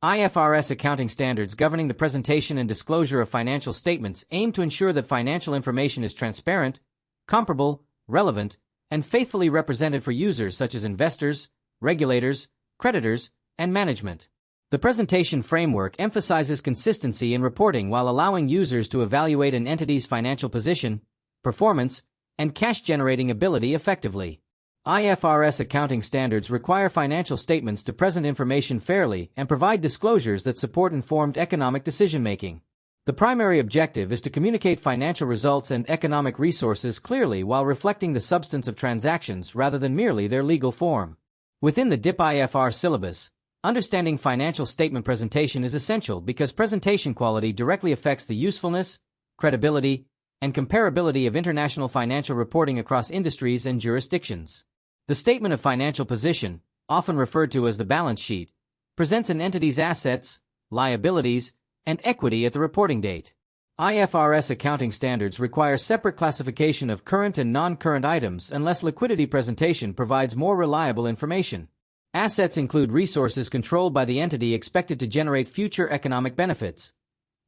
IFRS accounting standards governing the presentation and disclosure of financial statements aim to ensure that financial information is transparent, comparable, relevant, and faithfully represented for users such as investors, regulators, creditors, and management. The presentation framework emphasizes consistency in reporting while allowing users to evaluate an entity's financial position, performance, and cash-generating ability effectively. IFRS accounting standards require financial statements to present information fairly and provide disclosures that support informed economic decision-making. The primary objective is to communicate financial results and economic resources clearly while reflecting the substance of transactions rather than merely their legal form. Within the DIP-IFR syllabus, understanding financial statement presentation is essential because presentation quality directly affects the usefulness, credibility, and comparability of international financial reporting across industries and jurisdictions. The statement of financial position, often referred to as the balance sheet, presents an entity's assets, liabilities, and equity at the reporting date. IFRS accounting standards require separate classification of current and non-current items unless liquidity presentation provides more reliable information. Assets include resources controlled by the entity expected to generate future economic benefits,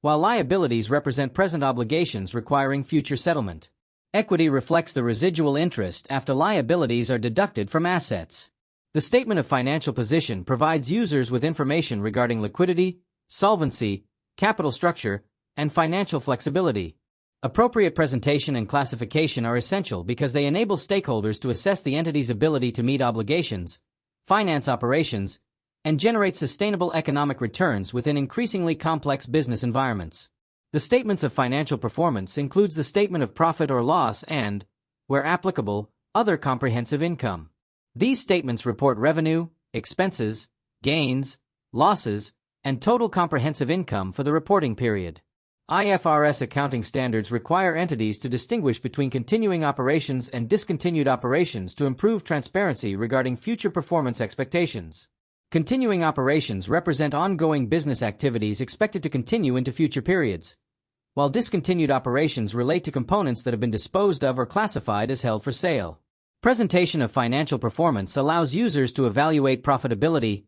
while liabilities represent present obligations requiring future settlement. Equity reflects the residual interest after liabilities are deducted from assets. The statement of financial position provides users with information regarding liquidity, solvency, capital structure, and financial flexibility. Appropriate presentation and classification are essential because they enable stakeholders to assess the entity's ability to meet obligations, finance operations, and generate sustainable economic returns within increasingly complex business environments. The statements of financial performance includes the statement of profit or loss and, where applicable, other comprehensive income. These statements report revenue, expenses, gains, losses, and total comprehensive income for the reporting period. IFRS accounting standards require entities to distinguish between continuing operations and discontinued operations to improve transparency regarding future performance expectations. Continuing operations represent ongoing business activities expected to continue into future periods, while discontinued operations relate to components that have been disposed of or classified as held for sale. Presentation of financial performance allows users to evaluate profitability,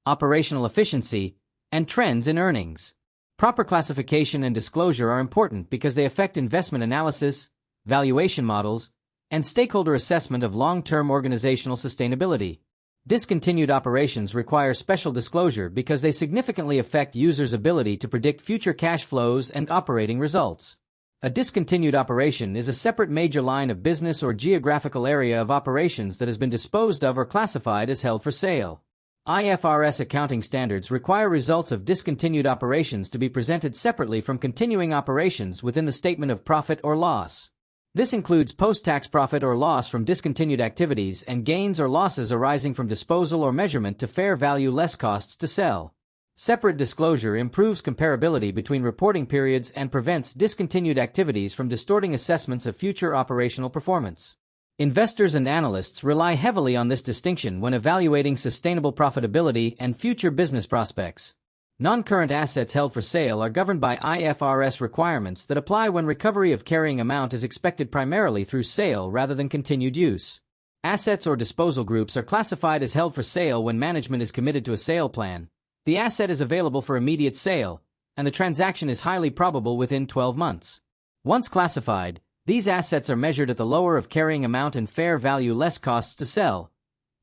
operational efficiency, and trends in earnings. Proper classification and disclosure are important because they affect investment analysis, valuation models, and stakeholder assessment of long-term organizational sustainability. Discontinued operations require special disclosure because they significantly affect users' ability to predict future cash flows and operating results. A discontinued operation is a separate major line of business or geographical area of operations that has been disposed of or classified as held for sale. IFRS accounting standards require results of discontinued operations to be presented separately from continuing operations within the statement of profit or loss. This includes post-tax profit or loss from discontinued activities and gains or losses arising from disposal or measurement to fair value less costs to sell. Separate disclosure improves comparability between reporting periods and prevents discontinued activities from distorting assessments of future operational performance. Investors and analysts rely heavily on this distinction when evaluating sustainable profitability and future business prospects. Non-current assets held for sale are governed by IFRS requirements that apply when recovery of carrying amount is expected primarily through sale rather than continued use. Assets or disposal groups are classified as held for sale when management is committed to a sale plan. The asset is available for immediate sale, and the transaction is highly probable within 12 months. Once classified, these assets are measured at the lower of carrying amount and fair value less costs to sell,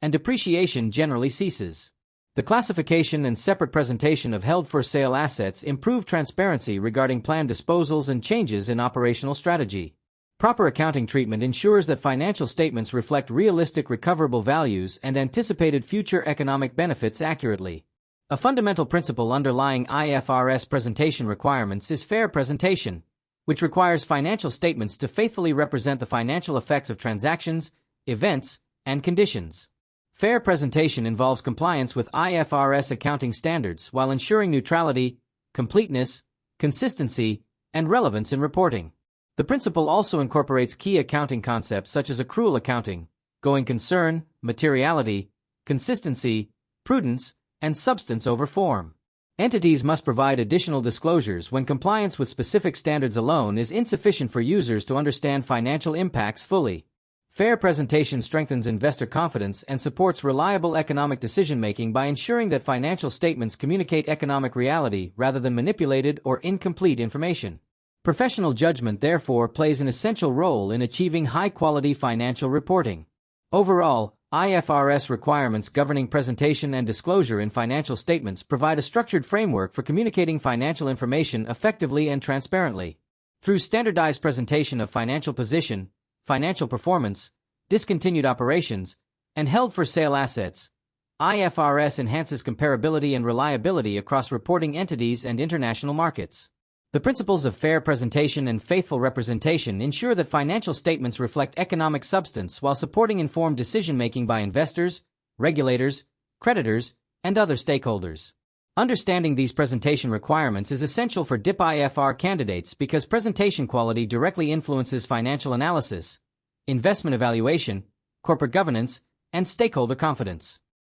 and depreciation generally ceases. The classification and separate presentation of held-for-sale assets improve transparency regarding planned disposals and changes in operational strategy. Proper accounting treatment ensures that financial statements reflect realistic recoverable values and anticipated future economic benefits accurately. A fundamental principle underlying IFRS presentation requirements is fair presentation, which requires financial statements to faithfully represent the financial effects of transactions, events, and conditions. Fair presentation involves compliance with IFRS accounting standards while ensuring neutrality, completeness, consistency, and relevance in reporting. The principle also incorporates key accounting concepts such as accrual accounting, going concern, materiality, consistency, prudence, and substance over form. Entities must provide additional disclosures when compliance with specific standards alone is insufficient for users to understand financial impacts fully. Fair presentation strengthens investor confidence and supports reliable economic decision-making by ensuring that financial statements communicate economic reality rather than manipulated or incomplete information. Professional judgment, therefore, plays an essential role in achieving high-quality financial reporting. Overall, IFRS requirements governing presentation and disclosure in financial statements provide a structured framework for communicating financial information effectively and transparently. Through standardized presentation of financial position, financial performance, discontinued operations, and held-for-sale assets, IFRS enhances comparability and reliability across reporting entities and international markets. The principles of fair presentation and faithful representation ensure that financial statements reflect economic substance while supporting informed decision-making by investors, regulators, creditors, and other stakeholders. Understanding these presentation requirements is essential for DIP-IFR candidates because presentation quality directly influences financial analysis, investment evaluation, corporate governance, and stakeholder confidence.